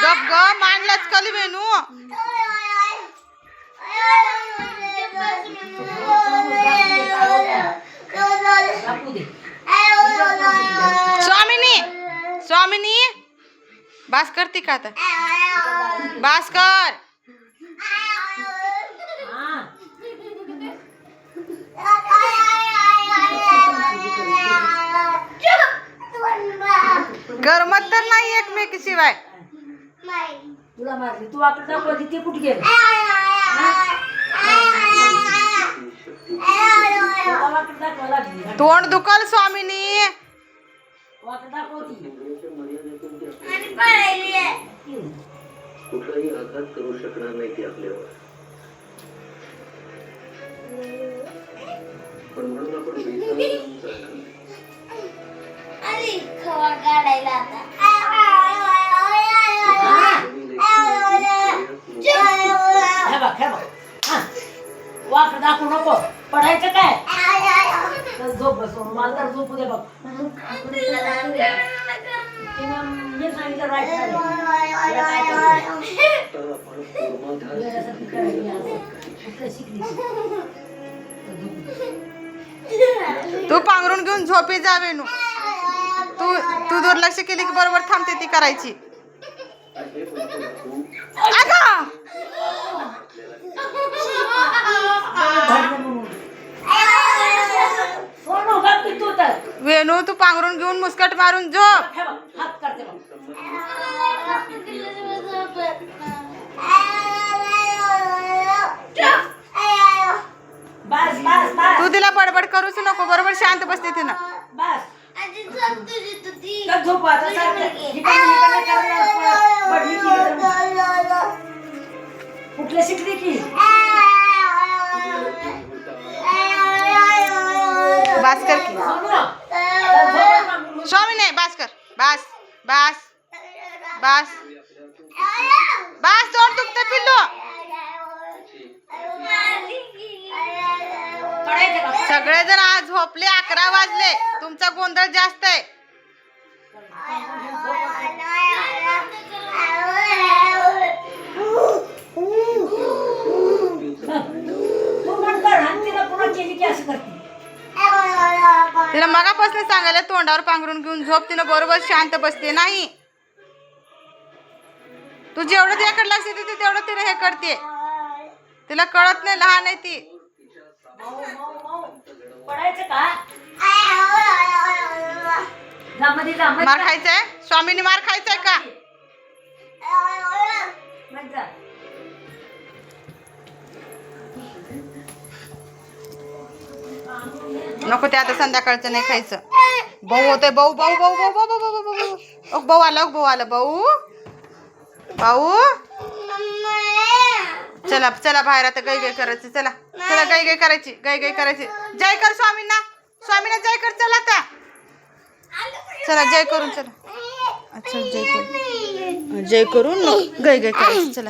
गप ग मांडलाच कली वेणू स्वामिनी स्वामिनी बास करती का आता बास कर करमत तर नाही एकमेकीशिवाय तुला मारली तू आपलं दाखवली ते कुठे गेलं तोंड दुखल स्वामिनी कुठलाही आघात करू शकणार नाही ती आपल्यावर पण म्हणून आपण वाकडं दाखवू नको पडायचं काय झोप बसून मला तर झोपू दे बघ मी सांगितलं तू पांघरून घेऊन झोपी जा वेणू तू तू दुर्लक्ष केली की बरोबर थांबते ती करायची वेणू तू पांघरून घेऊन मुस्कट मारून झोप तू तिला बडबड करूच नको बरोबर शांत बसते तिनं कुठलं शिकली की बास कर की स्वामी नाही बास कर बास बास बास बास तोंड दुखतं पिल्लू सगळेजण आज झोपले 11 वाजले तुमचा गोंधळ जास्त आहे तिला मगापासून सांगायला तोंडावर पांघरून घेऊन झोप तिनं बरोबर शांत बसते नाही तू जेवढं तिच्याकडे लक्ष देते तेवढं तिला हे करते तिला कळत नाही लहान आहे ती मार खायचंय स्वामीनी मार खायचंय का नको ते आता संध्याकाळचं नाही खायचं भाऊ होतोय भाऊ भाऊ भाऊ भाऊ भाऊ भाऊ भाऊ भाऊ आला भाऊ आला भाऊ भाऊ चला चला बाहेर आता गाई गाई करायची चला चला गाई गाई करायची गाई गाई करायची जय कर स्वामींना स्वामींना जय कर चला आता चला जय करून चला अच्छा जय करून गाई गाई करायची चला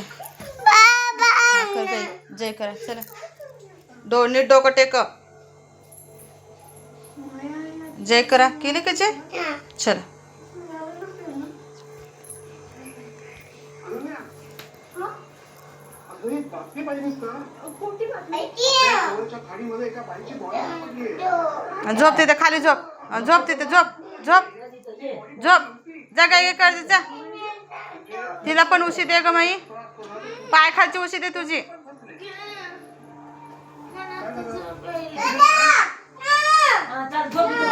कर गाई जय करा चला नीट डोकं टेक जय करा केली का जय चला झोप तिथे खाली झोप झोप तिथे झोप झोप झोप जा गाई कर जा तिला पण उशी दे ग माई पाय खालची उशी दे तुझी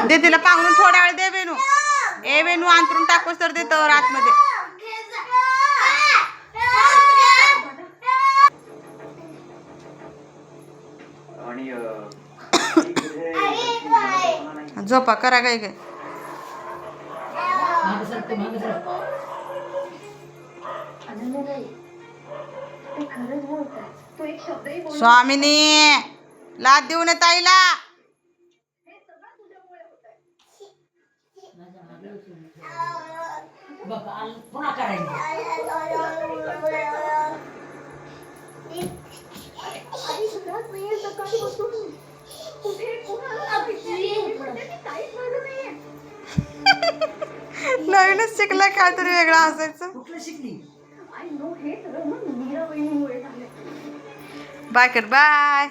दे तिला पांघरून थोडा वेळ दे वेणू ए वेणू अंतरून टाकूस तर देतो आतमध्ये झोपा करा गाई गाय स्वामिनी लाद देऊ नये ताईला. बघ पुन्हा करायचं. नवीनच शिकला काहीतरी वेगळं असायचं. कुठलं शिकली? बाय कर बाय.